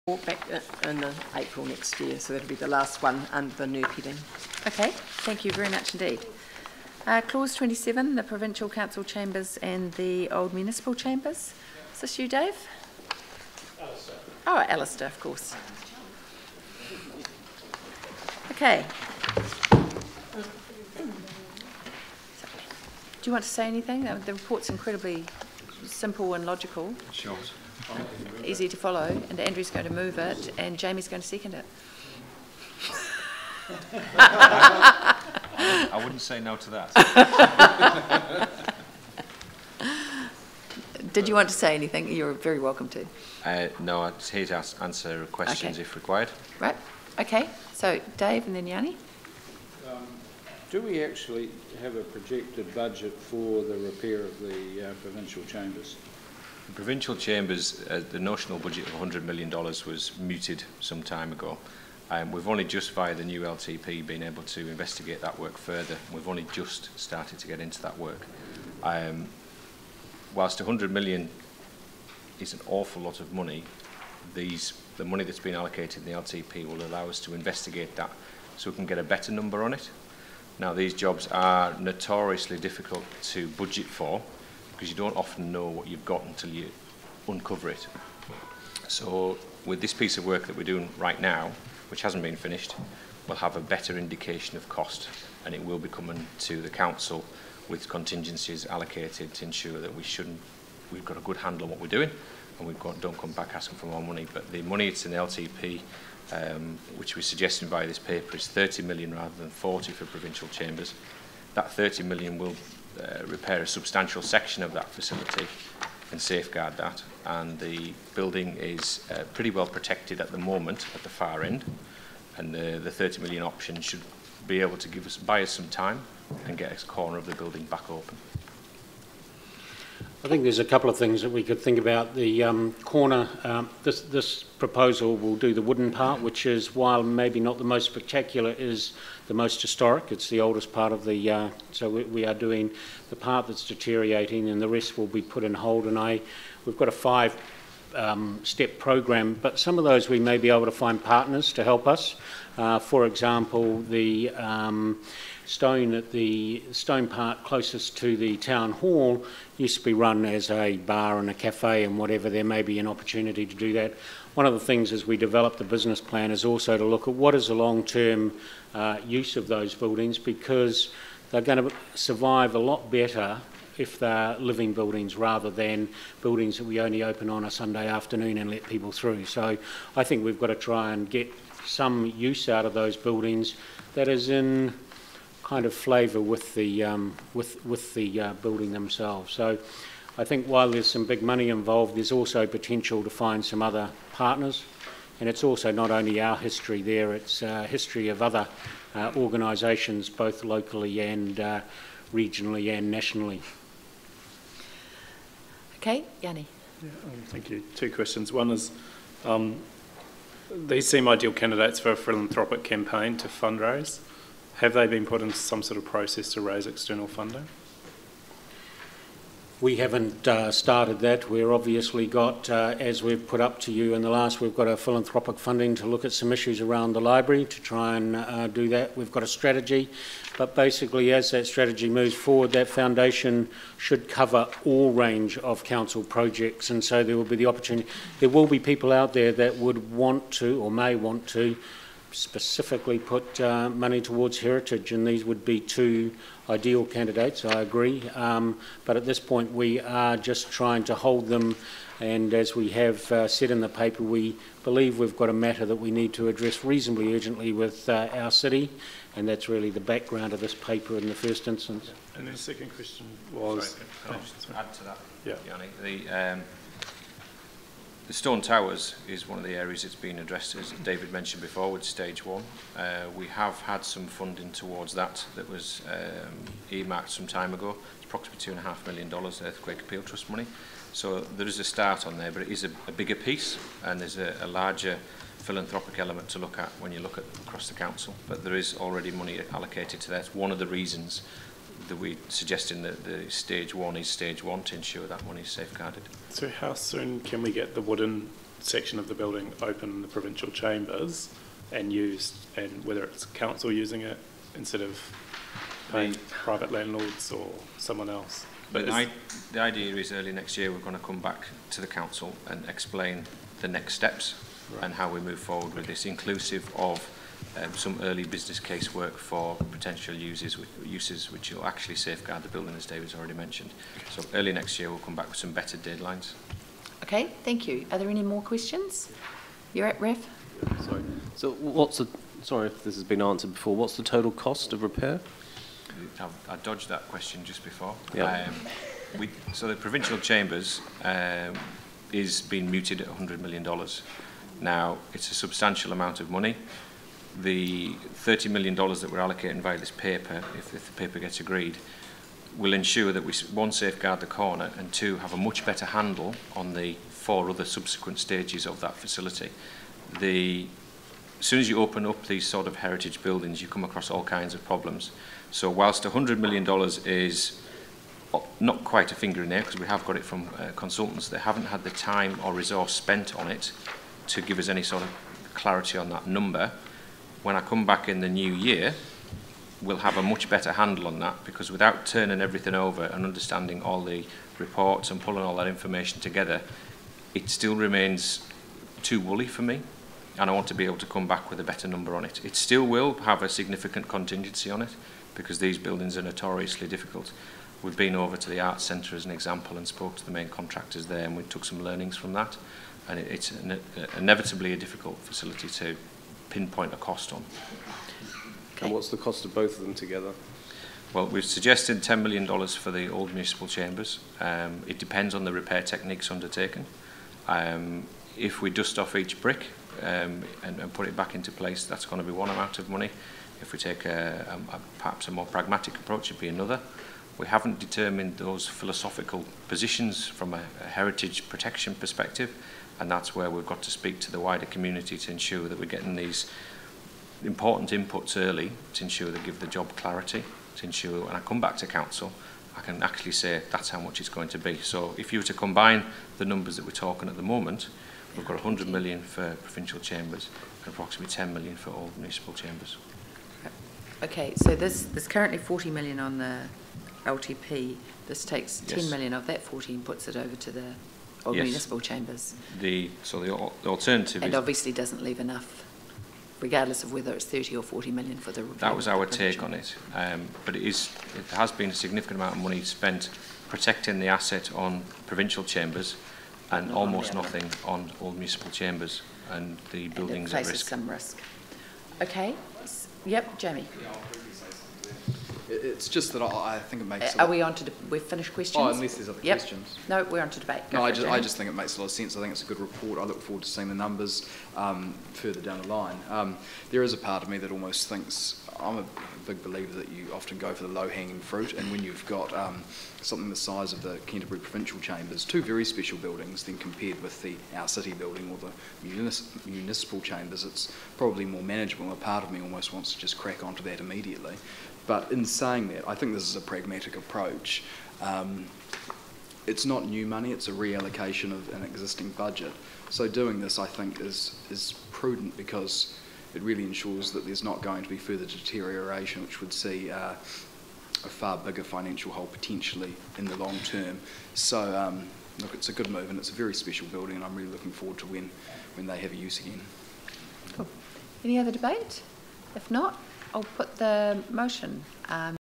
back in April next year, so that'll be the last one under the new heading. Okay, thank you very much indeed. Clause 27, the Provincial Council Chambers and the Old Municipal Chambers. Is this you, Dave? Alistair. Oh, Alistair, of course. Okay. Do you want to say anything? The report's incredibly simple and logical. Sure. Easy to follow, and Andrew's going to move it, and Jamie's going to second it. I wouldn't say no to that. Did you want to say anything? You're very welcome to. No, I'd here to answer questions if required. Right. Okay. So Dave and then Yanni. Do we actually have a projected budget for the repair of the provincial chambers? The provincial chambers, the notional budget of $100 million was mooted some time ago. We've only just via the new LTP been able to investigate that work further. We've only just started to get into that work. Whilst $100 million is an awful lot of money, the money that's been allocated in the LTP will allow us to investigate that so we can get a better number on it. Now, these jobs are notoriously difficult to budget for, because you don't often know what you've got until you uncover it. So with this piece of work that we're doing right now, which hasn't been finished, we'll have a better indication of cost, and it will be coming to the council with contingencies allocated to ensure that we've got a good handle on what we're doing, and we don't come back asking for more money. But the money that's in the LTP, which we're suggesting by this paper, is 30 million rather than 40 for provincial chambers. That 30 million will repair a substantial section of that facility and safeguard that, and the building is pretty well protected at the moment at the far end, and the 30 million option should be able to buy us some time and get a corner of the building back open. I think there's a couple of things that we could think about. The corner, this proposal will do the wooden part, which is, while maybe not the most spectacular, is the most historic. It's the oldest part of the, so we are doing the part that's deteriorating, and the rest will be put in hold. And we've got a 5-step program, but some of those we may be able to find partners to help us. For example, the stone part closest to the town hall used to be run as a bar and a cafe and whatever. There may be an opportunity to do that. One of the things as we develop the business plan is also to look at what is the long-term use of those buildings, because they're going to survive a lot better if they're living buildings rather than buildings that we only open on a Sunday afternoon and let people through. So I think we've got to try and get some use out of those buildings that is in kind of flavour with the building themselves. So I think while there's some big money involved, there's also potential to find some other partners, and it's also not only our history there, it's history of other organisations, both locally and regionally and nationally. Okay, Yanni. Yeah, thank you. 2 questions. One is, these seem ideal candidates for a philanthropic campaign to fundraise. Have they been put into some sort of process to raise external funding? We haven't started that. We've obviously got, as we've put up to you in the last, we've got a philanthropic funding to look at some issues around the library to try and do that. We've got a strategy, but basically as that strategy moves forward, that foundation should cover all range of council projects, and so there will be the opportunity. There will be people out there that would want to or may want to specifically put money towards heritage, and these would be 2 ideal candidates, I agree, but at this point we are just trying to hold them, and as we have said in the paper, we believe we've got a matter that we need to address reasonably urgently with our city, and that's really the background of this paper in the first instance. And the second question was... Sorry, can I add to that, yeah. Yanni? The Stone Towers is one of the areas that's been addressed, as David mentioned before, with stage 1. We have had some funding towards that was earmarked some time ago. It's approximately $2.5 million Earthquake Appeal Trust money. So there is a start on there, but it is a bigger piece, and there's a larger philanthropic element to look at when you look at across the council. But there is already money allocated to that. It's one of the reasons that we're suggesting that the stage 1 is stage 1 to ensure that money is safeguarded. So how soon can we get the wooden section of the building open in the provincial chambers and used, and whether it's council using it instead of paying private landlords or someone else. But The idea is early next year we're going to come back to the council and explain the next steps and how we move forward with this, inclusive of some early business case work for potential uses which will actually safeguard the building, as David's already mentioned. So early next year we'll come back with some better deadlines. Okay, thank you. Are there any more questions? You're at Ref? Sorry. So what's the, sorry if this has been answered before, what's the total cost of repair? I dodged that question just before. Yeah. So the provincial chambers is being mooted at $100 million. Now, it's a substantial amount of money. The $30 million that we're allocating via this paper, if the paper gets agreed, will ensure that we, one, safeguard the corner, and two, have a much better handle on the 4 other subsequent stages of that facility. As soon as you open up these sort of heritage buildings, you come across all kinds of problems. So whilst $100 million is not quite a finger in the air, because we have got it from consultants, they haven't had the time or resource spent on it to give us any sort of clarity on that number. When I come back in the new year, we'll have a much better handle on that, because without turning everything over and understanding all the reports and pulling all that information together, it still remains too woolly for me, and I want to be able to come back with a better number on it. It still will have a significant contingency on it, because these buildings are notoriously difficult. We've been over to the Arts Centre as an example and spoke to the main contractors there, and we took some learnings from that, and it's inevitably a difficult facility to pinpoint a cost on. And what's the cost of both of them together? Well, we've suggested $10 million for the old municipal chambers. It depends on the repair techniques undertaken. If we dust off each brick and put it back into place, that's going to be one amount of money. If we take perhaps a more pragmatic approach, it'd be another. We haven't determined those philosophical positions from a heritage protection perspective, and that's where we've got to speak to the wider community to ensure that we're getting these important inputs early, to ensure they give the job clarity, to ensure when I come back to council I can actually say that's how much it's going to be. So if you were to combine the numbers that we're talking at the moment, we've got 100 million for provincial chambers and approximately 10 million for all municipal chambers. Okay, so there's currently 40 million on the LTP. This takes 10 Yes. million of that 40 and puts it over to the old Yes. municipal chambers. The alternative And is, obviously doesn't leave enough, regardless of whether it's 30 or 40 million for the repair. that was of the our take provincial. on it, but it has been a significant amount of money spent protecting the asset on provincial chambers and Not on almost the other nothing on old municipal chambers and the buildings and it at faces risk. some risk. Okay, yep, Jamie. It's just that I think it makes. Are we on to we've finished questions? Oh, unless there's other Yep. questions. No, we're on to debate. Go No, for I it, just, Jamie. I just think it makes a lot of sense. I think it's a good report. I look forward to seeing the numbers further down the line. There is a part of me that almost thinks, I'm a big believer that you often go for the low-hanging fruit, and when you've got something the size of the Canterbury Provincial Chambers, 2 very special buildings, then compared with our city building or the municipal chambers, it's probably more manageable. A part of me almost wants to just crack onto that immediately. But in saying that, I think this is a pragmatic approach. It's not new money, it's a reallocation of an existing budget. So doing this, I think, is prudent, because it really ensures that there's not going to be further deterioration, which would see a far bigger financial hole potentially in the long term. So look, it's a good move, and it's a very special building, and I'm really looking forward to when they have a use again. Cool. Any other debate? If not, I'll put the motion.